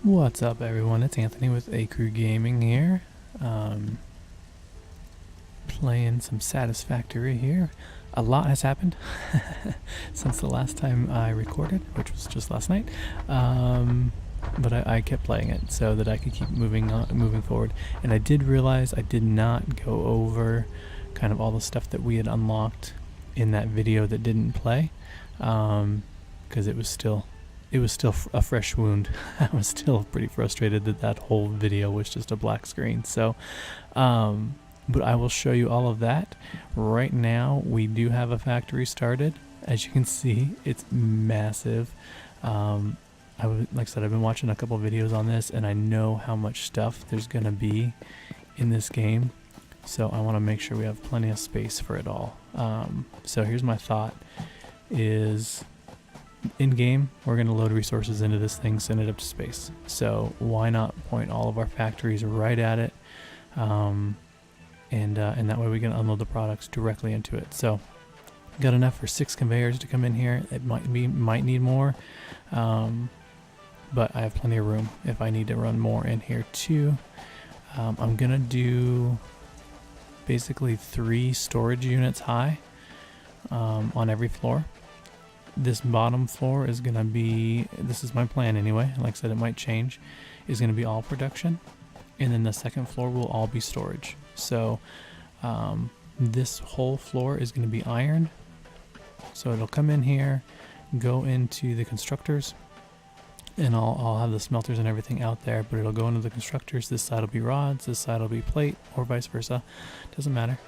What's up, everyone? It's Anthony with A Crew Gaming here. Playing some Satisfactory here. A lot has happened since the last time I recorded, which was just last night. But I kept playing it so that I could keep moving forward. And I did realize I did not go over kind of all the stuff that we had unlocked in that video that didn't play, because it was still a fresh wound. I was still pretty frustrated that whole video was just a black screen. So, but I will show you all of that. Right now, we do have a factory started. As you can see, it's massive. Like I said, I've been watching a couple videos on this, and I know how much stuff there's gonna be in this game. So I want to make sure we have plenty of space for it all. So here's my thought: is in game, we're going to load resources into this thing, send it up to space. So why not point all of our factories right at it, and that way we can unload the products directly into it. So got enough for 6 conveyors to come in here. It might need more, but I have plenty of room if I need to run more in here too. I'm gonna do basically 3 storage units high on every floor. This bottom floor is going to be, this is my plan anyway, like I said, it might change, is going to be all production. And then the second floor will all be storage. So this whole floor is going to be iron. So it'll come in here, go into the constructors, and I'll have the smelters and everything out there, but it'll go into the constructors. This side will be rods, this side will be plate, or vice versa. Doesn't matter.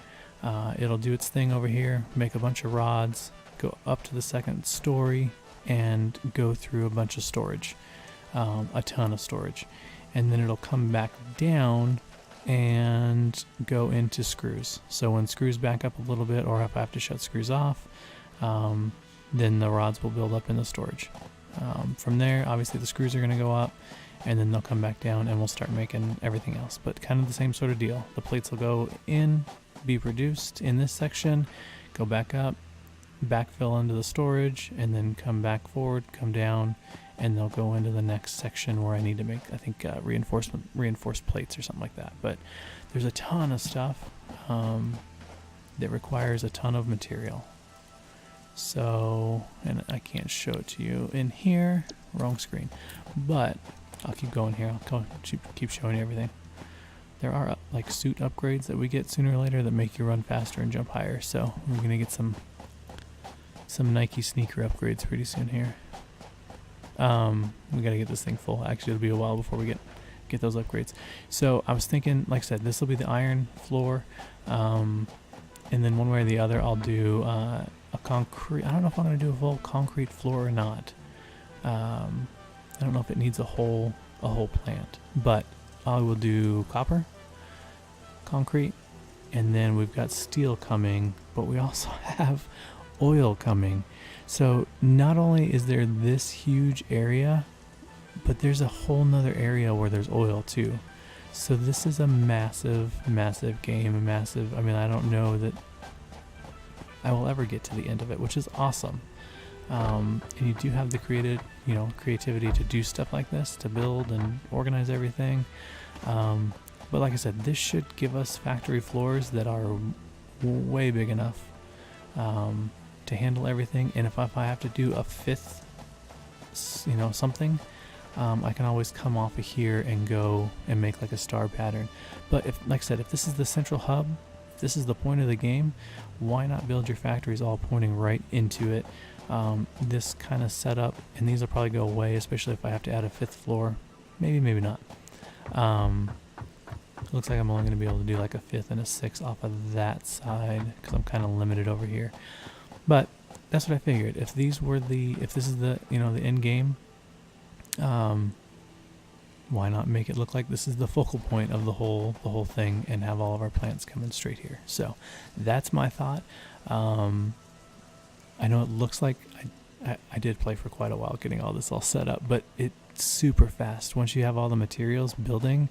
It'll do its thing over here, make a bunch of rods, go up to the second story, and go through a bunch of storage, a ton of storage, and then it'll come back down and go into screws. So when screws back up a little bit, or if I have to shut screws off, then the rods will build up in the storage. From there, obviously the screws are going to go up, and then they'll come back down, and we'll start making everything else. But kind of the same sort of deal. The plates will go in, be produced in this section, go back up, backfill into the storage, and then come back forward, come down, and they'll go into the next section where I need to make, I think, reinforced plates or something like that. But there's a ton of stuff that requires a ton of material. So, and I can't show it to you in here, wrong screen, but I'll keep going here. I'll keep showing you everything. There are like suit upgrades that we get sooner or later that make you run faster and jump higher. So we're gonna get some Nike sneaker upgrades pretty soon here. We gotta get this thing full. Actually, it'll be a while before we get those upgrades. So I was thinking, like I said, this will be the iron floor, and then one way or the other, I'll do a concrete. I don't know if I'm gonna do a full concrete floor or not. I don't know if it needs a whole plant, but I will do copper, concrete, and then we've got steel coming, but we also have oil coming. So not only is there this huge area, but there's a whole nother area where there's oil too. So this is a massive game, I mean, I don't know that I will ever get to the end of it, which is awesome. And you do have the creativity to do stuff like this, to build and organize everything. But like I said, this should give us factory floors that are way big enough to handle everything. And if I have to do a 5th, something, I can always come off of here and go and make like a star pattern. But if, like I said, if this is the central hub, if this is the point of the game, why not build your factories all pointing right into it? This kind of setup, and these will probably go away, especially if I have to add a 5th floor. Maybe not. Looks like I'm only going to be able to do like a 5th and a 6th off of that side, because I'm kind of limited over here. But that's what I figured. If this is the the end game, why not make it look like this is the focal point of the whole thing, and have all of our plants coming straight here? So that's my thought. I know it looks like I did play for quite a while getting all this all set up, but it's super fast. Once you have all the materials building,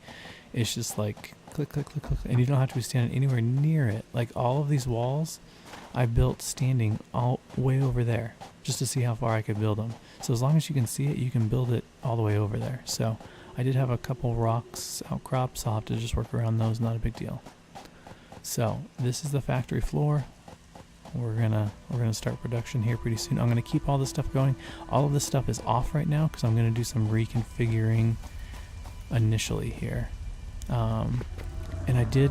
it's just like click, click, click, click, and you don't have to be standing anywhere near it. Like all of these walls I built standing all way over there just to see how far I could build them. So as long as you can see it, you can build it all the way over there. So I did have a couple rocks outcrops. I'll have to just work around those, not a big deal. So this is the factory floor. We're gonna start production here pretty soon. I'm gonna keep all this stuff going. All of this stuff is off right now because I'm gonna do some reconfiguring initially here. And I did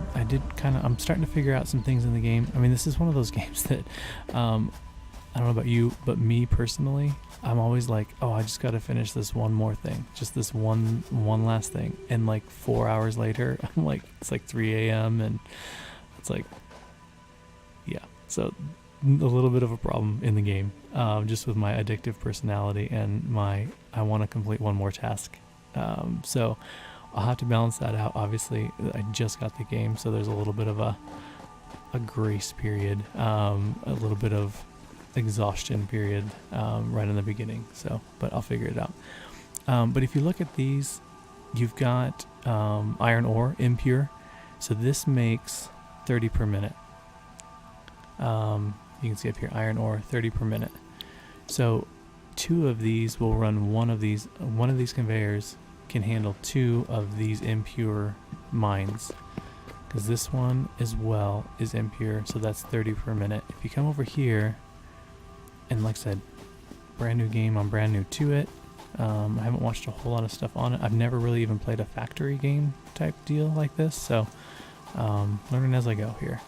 kind of, I'm starting to figure out some things in the game. I mean, this is one of those games that, I don't know about you, but me personally, I'm always like, oh, I just got to finish this one more thing. Just this one last thing. And like 4 hours later, I'm like, it's like 3 a.m. and it's like, yeah. So a little bit of a problem in the game, just with my addictive personality and I want to complete one more task. So I'll have to balance that out. Obviously, I just got the game, so there's a little bit of a grace period, a little bit of exhaustion period right in the beginning. So, but I'll figure it out. But if you look at these, you've got iron ore, impure. So this makes 30 per minute. You can see up here, iron ore, 30 per minute. So 2 of these will run one of these conveyors can handle 2 of these impure mines, because this one as well is impure, so that's 30 per minute. If you come over here, and like I said, brand new game, I'm brand new to it. I haven't watched a whole lot of stuff on it. I've never really even played a factory game type deal like this, so learning as I go here.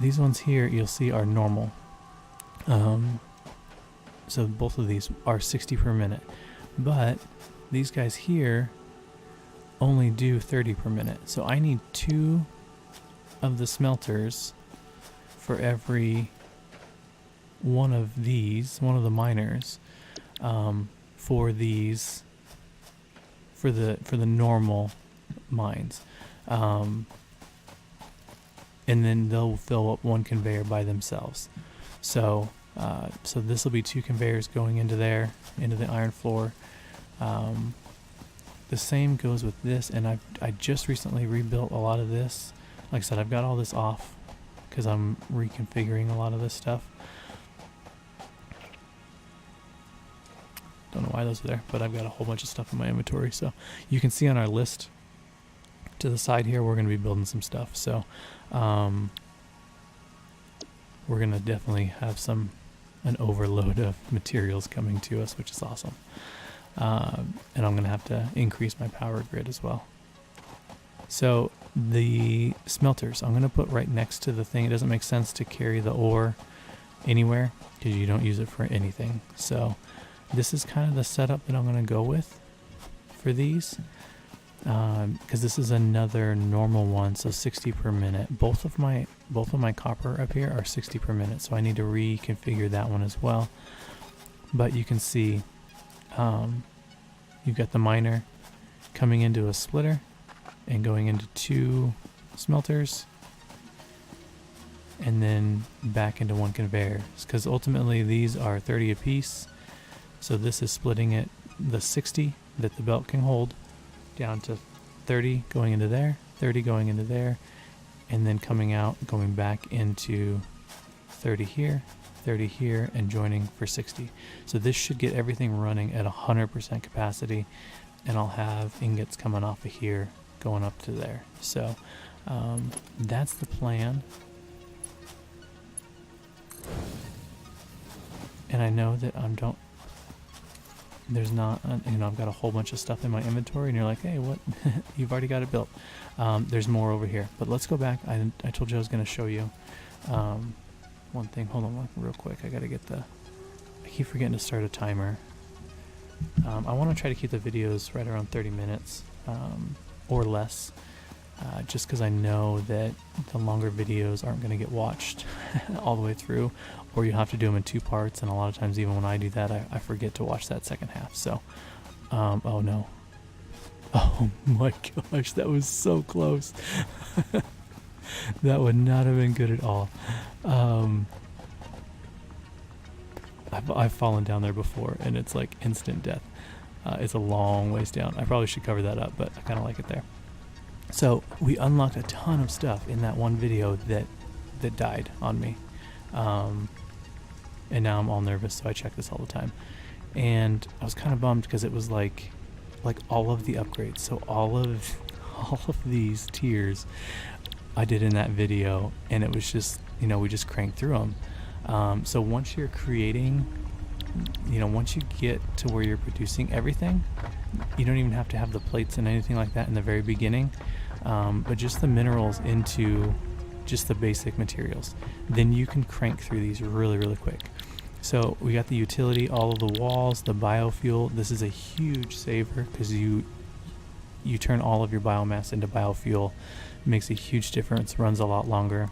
These ones here you'll see are normal. So both of these are 60 per minute, but these guys here only do 30 per minute. So I need 2 of the smelters for every one of these, one of the miners, for these, for the normal mines. And then they'll fill up one conveyor by themselves. So this will be 2 conveyors going into there, into the iron floor. The same goes with this, and I just recently rebuilt a lot of this. Like I said, I've got all this off because I'm reconfiguring a lot of this stuff. Don't know why those are there, but I've got a whole bunch of stuff in my inventory. So you can see on our list to the side here, we're going to be building some stuff. So we're going to definitely have an overload of materials coming to us, which is awesome. And I'm going to have to increase my power grid as well. So the smelters, I'm going to put right next to the thing. It doesn't make sense to carry the ore anywhere because you don't use it for anything. So this is kind of the setup that I'm going to go with for these, because this is another normal one, so 60 per minute. Both of my copper up here are 60 per minute, so I need to reconfigure that one as well. But you can see you've got the miner coming into a splitter and going into 2 smelters and then back into 1 conveyor, because ultimately these are 30 a piece. So this is splitting it, the 60 that the belt can hold, down to 30 going into there, 30 going into there, and then coming out, going back into 30 here, 30 here, and joining for 60. So this should get everything running at 100% capacity, and I'll have ingots coming off of here going up to there. So that's the plan. And I know that there's not, I've got a whole bunch of stuff in my inventory, and you're like, hey, what? You've already got it built. There's more over here, but let's go back. I told you I was going to show you one thing. Hold on real quick. I keep forgetting to start a timer. I want to try to keep the videos right around 30 minutes or less, just because I know that the longer videos aren't going to get watched all the way through, or you have to do them in 2 parts, and a lot of times even when I do that, I forget to watch that second half. So oh no, oh my gosh, that was so close. That would not have been good at all. I've fallen down there before, and it's like instant death. It's a long ways down. I probably should cover that up, but I kind of like it there. So we unlocked a ton of stuff in that one video that died on me. And now I'm all nervous, so I check this all the time. And I was kind of bummed because it was like like all of the upgrades. So all of these tiers I did in that video, and it was just, we just cranked through them. So once you're creating, once you get to where you're producing everything, you don't even have to have the plates and anything like that in the very beginning, but just the minerals into just the basic materials. Then you can crank through these really, really quick. So we got the utility, all of the walls, the biofuel. This is a huge saver because you turn all of your biomass into biofuel. It makes a huge difference, runs a lot longer,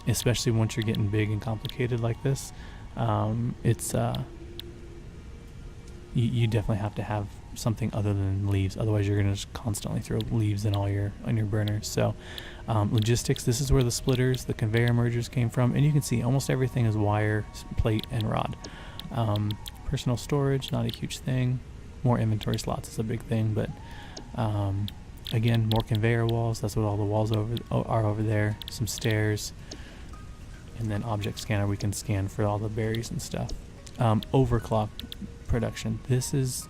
especially once you're getting big and complicated like this. You definitely have to have something other than leaves, otherwise you're going to just constantly throw leaves in on your burners. So logistics, this is where the splitters, the conveyor mergers came from, and you can see almost everything is wire, plate, and rod. Personal storage, not a huge thing. More inventory slots is a big thing, but again, more conveyor walls. That's what all the walls are over there. Some stairs, and then object scanner. We can scan for all the berries and stuff. Overclock production. This is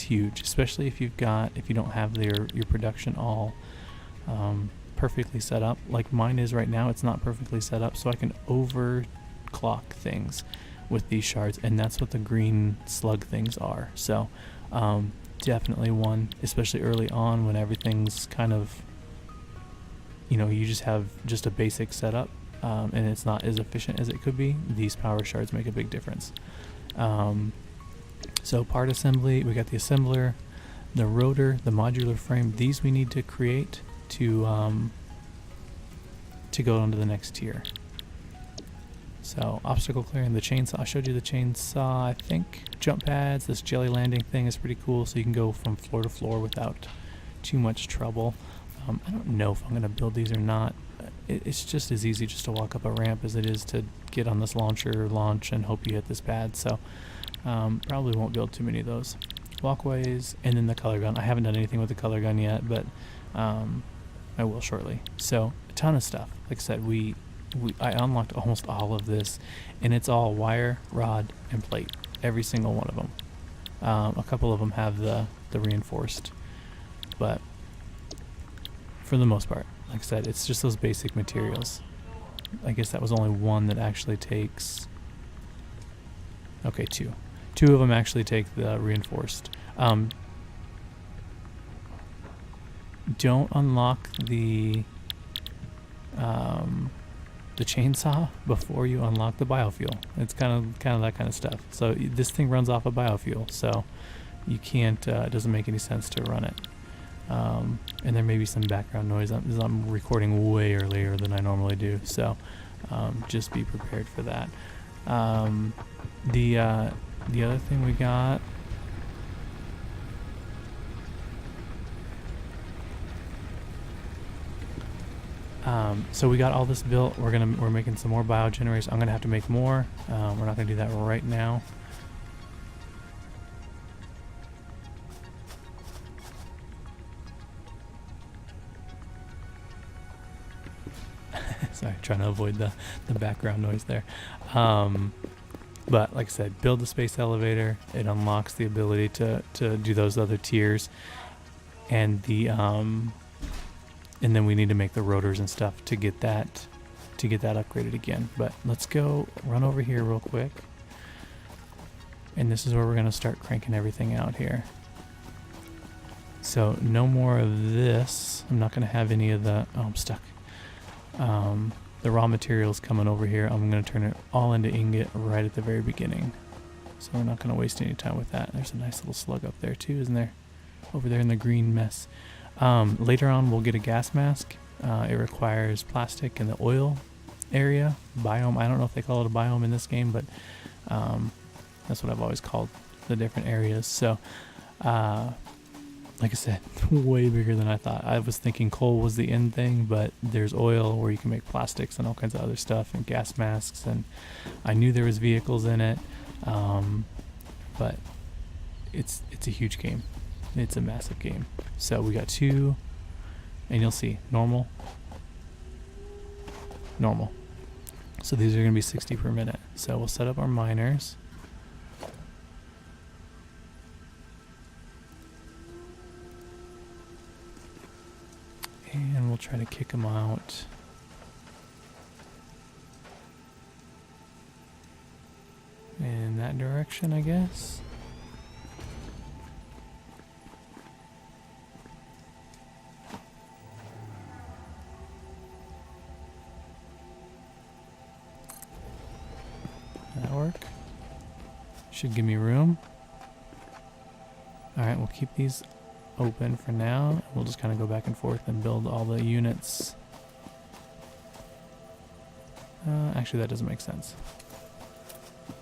huge, especially if you don't have your production all perfectly set up. Like mine is right now, it's not perfectly set up, so I can overclock things with these shards, and that's what the green slug things are. So definitely one, especially early on when everything's kind of, you just have just a basic setup, and it's not as efficient as it could be. These power shards make a big difference. So part assembly, we got the assembler, the rotor, the modular frame. These we need to create to go on to the next tier. So obstacle clearing, the chainsaw. I showed you the chainsaw, I think. Jump pads, this jelly landing thing is pretty cool, so you can go from floor to floor without too much trouble. I don't know if I'm going to build these or not. It's just as easy just to walk up a ramp as it is to get on this launcher, launch, and hope you hit this pad. So probably won't build too many of those. Walkways, and then the color gun. I haven't done anything with the color gun yet, but I will shortly. So a ton of stuff. Like I said, I unlocked almost all of this, and it's all wire, rod, and plate. Every single one of them. A couple of them have the reinforced, but for the most part, like I said, it's just those basic materials. I guess that was only one that actually takes... Okay, two. Two of them actually take the reinforced. Don't unlock the chainsaw before you unlock the biofuel. It's kind of that kind of stuff. So this thing runs off of biofuel, so you can't. It doesn't make any sense to run it. And there may be some background noise. I'm recording way earlier than I normally do, so just be prepared for that. The other thing we got. So we got all this built. We're making some more biogenerators. I'm gonna have to make more. We're not gonna do that right now. Sorry, trying to avoid the background noise there. But like I said, build the space elevator. It unlocks the ability to do those other tiers, and and then we need to make the rotors and stuff to get that upgraded again. But let's go run over here real quick, and this is where we're gonna start cranking everything out here. So no more of this. I'm not gonna have any of the. Oh, I'm stuck. The raw materials coming over here. I'm going to turn it all into ingot right at the very beginning. So we're not going to waste any time with that. There's a nice little slug up there too, isn't there? Over there in the green mess. Later on we'll get a gas mask. It requires plastic in the oil area. Biome. I don't know if they call it a biome in this game, but that's what I've always called the different areas. So like I said, way bigger than I thought. I was thinking coal was the end thing, but there's oil where you can make plastics and all kinds of other stuff, and gas masks, and I knew there was vehicles in it, but it's a huge game. It's a massive game. So we got two, and you'll see, normal. So these are going to be 60 per minute. So we'll set up our miners. try to kick them out. In that direction, I guess. That work? Should give me room. Alright, we'll keep these open for now. We'll just kind of go back and forth and build all the units. Actually, that doesn't make sense.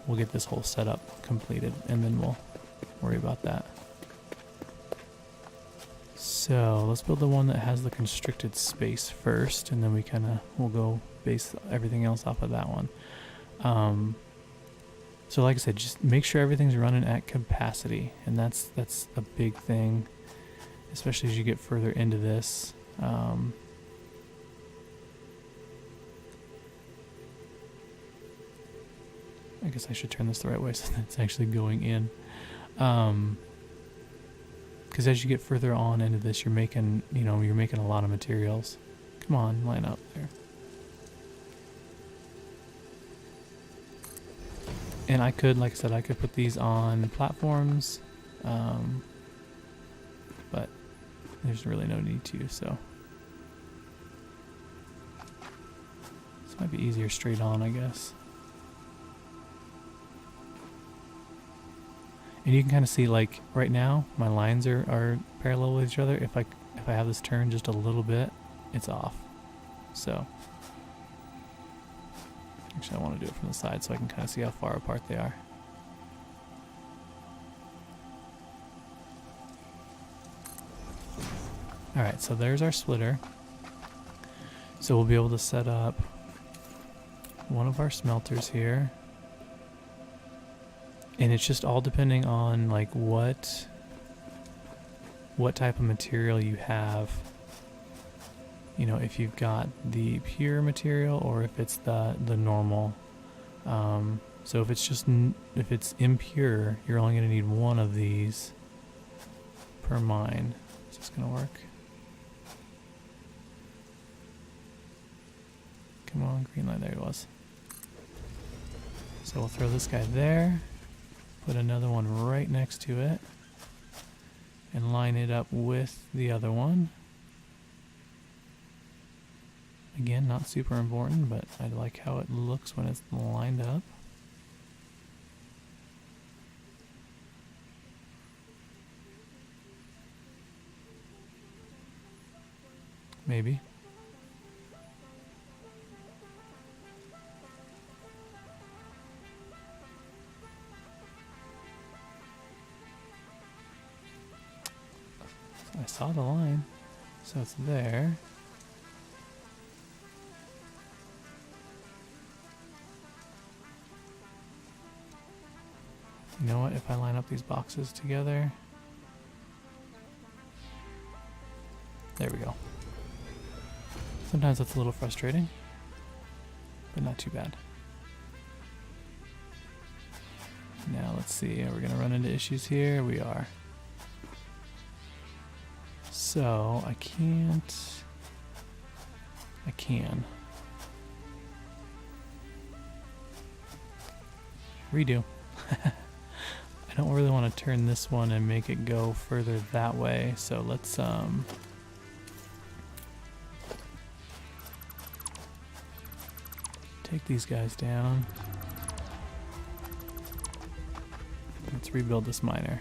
We'll get this whole setup completed and then we'll worry about that. So let's build the one that has the constricted space first, and then we'll go base everything else off of that one. So like I said, just make sure everything's running at capacity, and that's a big thing, especially as you get further into this. I guess I should turn this the right way so that it's actually going in. Because as you get further on into this, you're making a lot of materials. Come on, line up there. And I could, like I said, I could put these on platforms, but there's really no need to, so. This might be easier straight on, I guess. And you can kind of see, like, right now, my lines are parallel with each other. If I have this turned just a little bit, it's off. So, actually I want to do it from the side so I can kind of see how far apart they are. Alright, so there's our splitter. So we'll be able to set up one of our smelters here. And it's just all depending on like what type of material you have. You know, if you've got the pure material or if it's the normal. So if it's impure, you're only going to need one of these per mine. Is this going to work? Come on, green light, there it was. So we'll throw this guy there. Put another one right next to it and line it up with the other one. Again, not super important, but I like how it looks when it's lined up. Maybe. I saw the line, so it's there. You know what, if I line up these boxes together, there we go. Sometimes that's a little frustrating, but not too bad. Now let's see, are we gonna run into issues here? We are. So I can. Redo. I don't really want to turn this one and make it go further that way, so let's take these guys down. Let's rebuild this miner.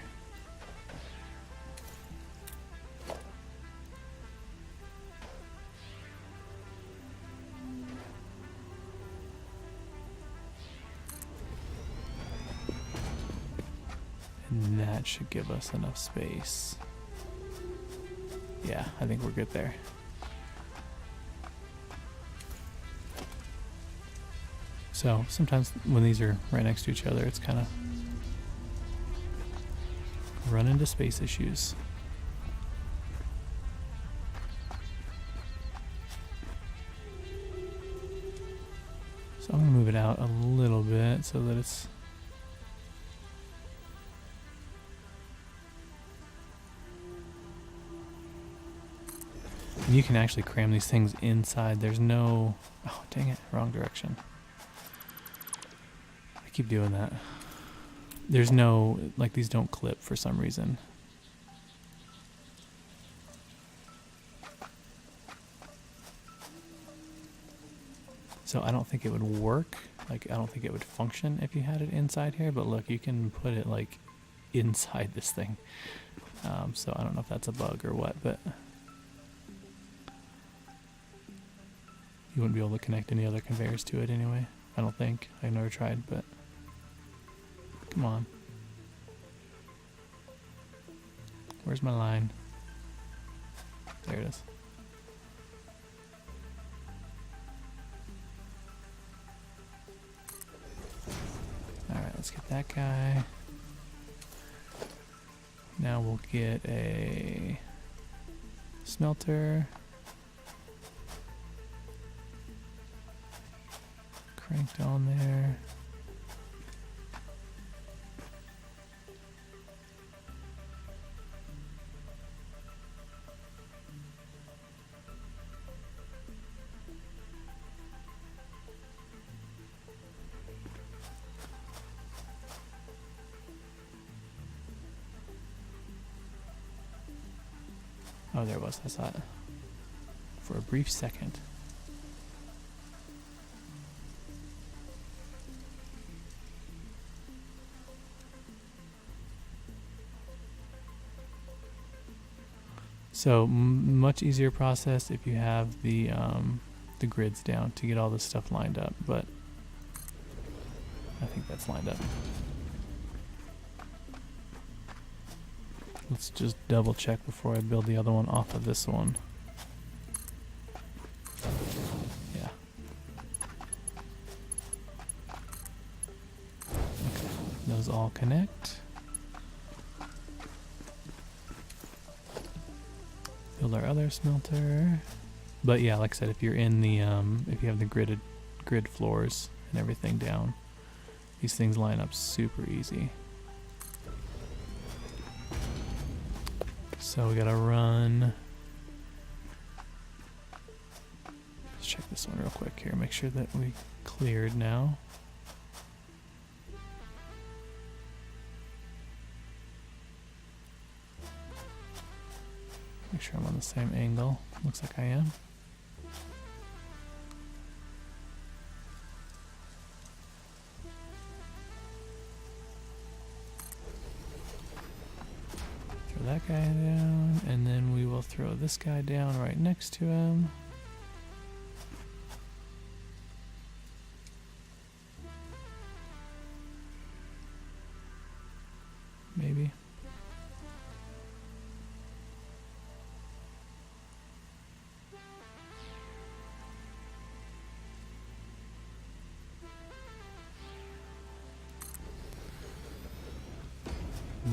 And that should give us enough space. Yeah, I think we're good there. So sometimes when these are right next to each other, it's kind of run into space issues. So I'm going to move it out a little bit so that it's And you can actually cram these things inside. There's no... Oh, dang it. Wrong direction. I keep doing that. There's no... Like, these don't clip for some reason. So I don't think it would work. Like, I don't think it would function if you had it inside here. But look, you can put it, like, inside this thing. So I don't know if that's a bug or what, but... You wouldn't be able to connect any other conveyors to it anyway. I don't think. I've never tried, but... Come on. Where's my line? There it is. Alright, let's get that guy. Now we'll get a smelter. Cranked on there. Oh, there it was. I saw it for a brief second. So much easier process if you have the grids down to get all this stuff lined up, but I think that's lined up. Let's just double check before I build the other one off of this one. Yeah. Okay, those all connect. Build our other smelter. But yeah, like I said, if you're in the if you have the grid floors and everything down, these things line up super easy. So we gotta run. Let's check this one real quick here. Make sure that we cleared now. Make sure I'm on the same angle. Looks like I am. Throw that guy down, and then we will throw this guy down right next to him. Maybe.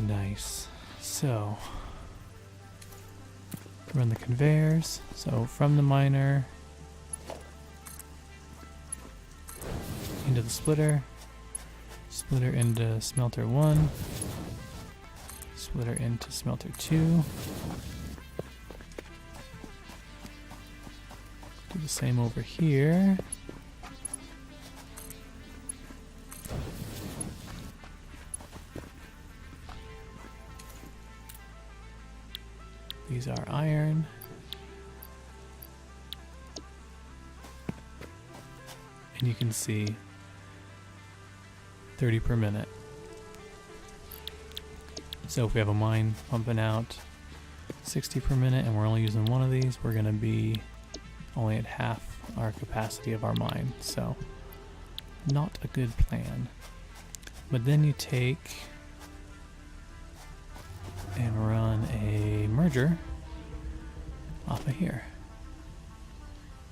Nice. So, run the conveyors. So from the miner into the splitter, splitter into smelter 1, splitter into smelter 2. Do the same over here. These are iron. And you can see 30 per minute. So if we have a mine pumping out 60 per minute and we're only using one of these, we're going to be only at half our capacity of our mine. So not a good plan. But then you take and run a merger off of here.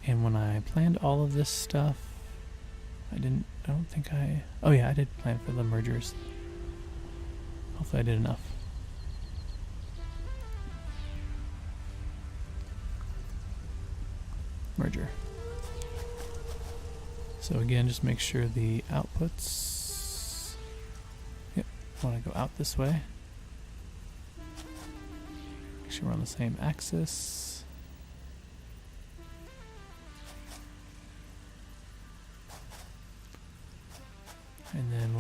And when I planned all of this stuff, I don't think oh yeah, I did plan for the mergers. Hopefully I did enough. Merger. So again, just make sure the outputs, yep, want to go out this way. Make sure we're on the same axis.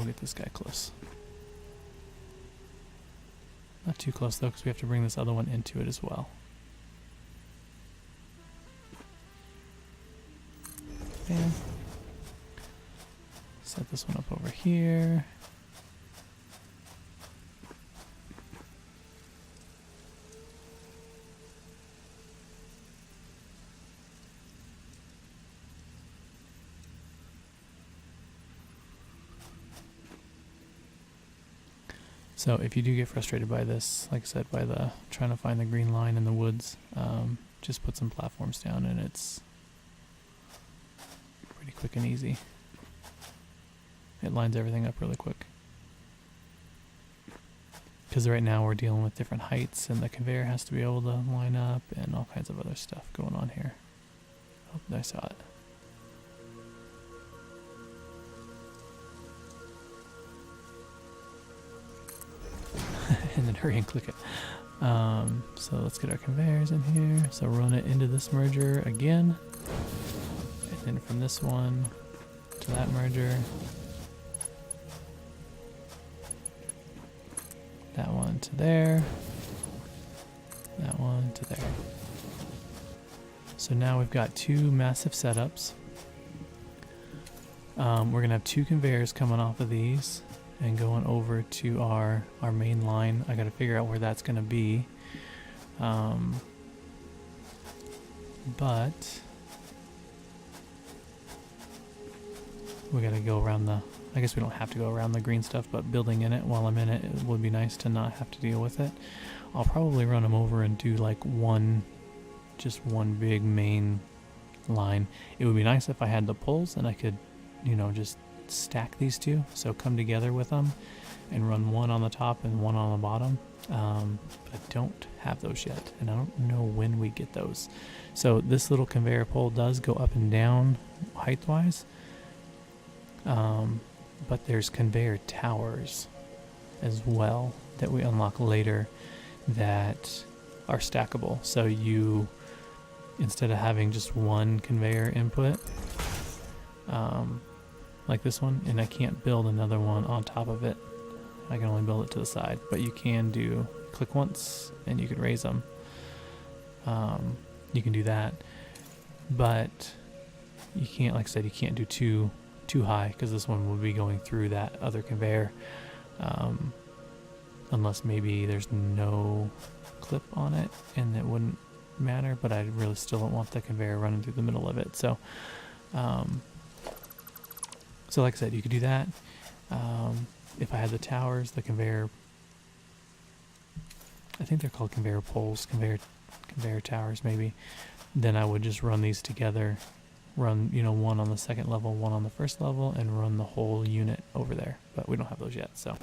we'll get this guy close. Not too close though, because we have to bring this other one into it as well. Bam. Set this one up over here. So if you do get frustrated by this, like I said, by the trying to find the green line in the woods, just put some platforms down and it's pretty quick and easy. It lines everything up really quick. Because right now we're dealing with different heights and the conveyor has to be able to line up and all kinds of other stuff going on here. Oh, I saw it. And then hurry and click it. So let's get our conveyors in here. So run it into this merger again. And then from this one to that merger. That one to there. That one to there. So now we've got two massive setups. We're going to have two conveyors coming off of these and going over to our main line. I got to figure out where that's going to be. But we got to go around the, I guess we don't have to go around the green stuff, but building in it while I'm in it, it would be nice to not have to deal with it. I'll probably run them over and do like just one big main line. It would be nice if I had the pulls and I could, just stack these two, so come together with them and run one on the top and one on the bottom, but I don't have those yet and I don't know when we get those. So this little conveyor pole does go up and down height wise, but there's conveyor towers as well that we unlock later that are stackable. So you, instead of having just one conveyor input, like this one, and I can't build another one on top of it. I can only build it to the side, but you can do click once and you can raise them. You can do that, but you can't, like I said, you can't do too high because this one will be going through that other conveyor, unless maybe there's no clip on it and it wouldn't matter, but I really still don't want the conveyor running through the middle of it. So so like I said, you could do that. If I had the towers, the conveyor, I think they're called conveyor poles, conveyor towers maybe, then I would just run these together, run, one on the second level, one on the first level, and run the whole unit over there. But we don't have those yet, so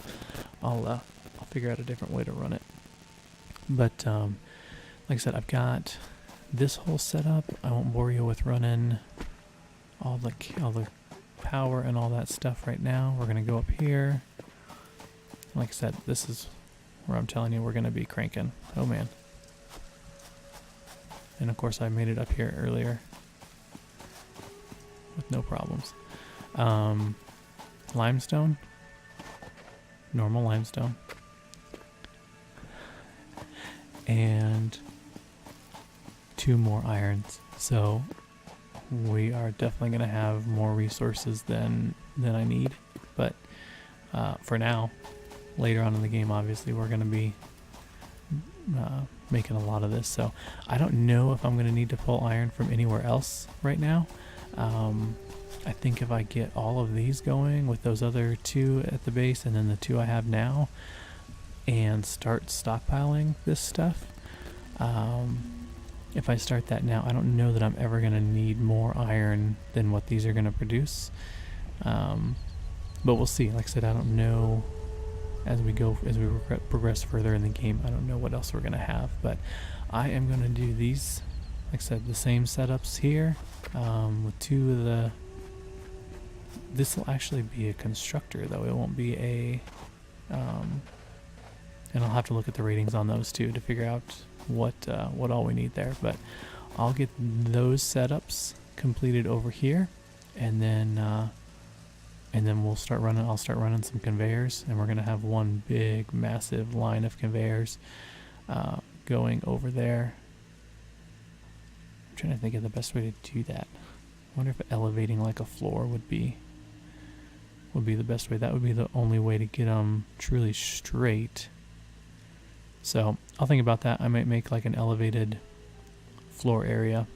I'll figure out a different way to run it. But like I said, I've got this whole setup. I won't bore you with running all the power and all that stuff right now. We're gonna go up here. Like I said, this is where I'm telling you we're gonna be cranking. Oh man. And of course I made it up here earlier with no problems. Limestone, normal limestone, and 2 more irons. So we are definitely going to have more resources than I need, but for now, later on in the game, obviously we're going to be making a lot of this. So I don't know if I'm going to need to pull iron from anywhere else right now. I think if I get all of these going with those other 2 at the base and then the 2 I have now and start stockpiling this stuff, if I start that now, I don't know that I'm ever going to need more iron than what these are going to produce. But we'll see. Like I said, I don't know as we progress further in the game. I don't know what else we're going to have. But I am going to do these, like I said, the same setups here with 2 of the... This will actually be a constructor, though. It won't be a... and I'll have to look at the ratings on those, too, to figure out what all we need there. But I'll get those setups completed over here, and then and then I'll start running some conveyors, and we're gonna have one big massive line of conveyors going over there. I'm trying to think of the best way to do that. I wonder if elevating like a floor would be the best way. That would be the only way to get them truly straight. So I'll think about that. I might make like an elevated floor area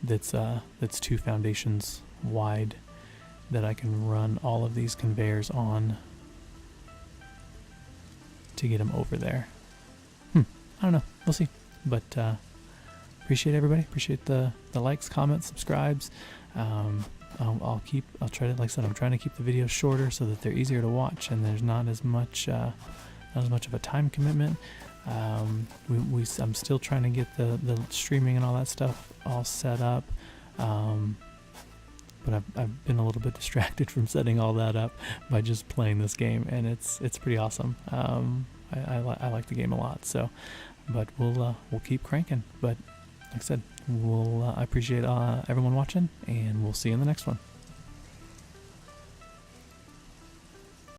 that's 2 foundations wide that I can run all of these conveyors on to get them over there. I don't know. We'll see. But appreciate everybody. Appreciate the likes, comments, subscribes. I'll try to, like I said, I'm trying to keep the videos shorter so that they're easier to watch and there's not as much of a time commitment. I'm still trying to get the streaming and all that stuff all set up. But I've been a little bit distracted from setting all that up by just playing this game, and it's pretty awesome. I like the game a lot. So, but we'll keep cranking. But like I said, I appreciate everyone watching, and we'll see you in the next one.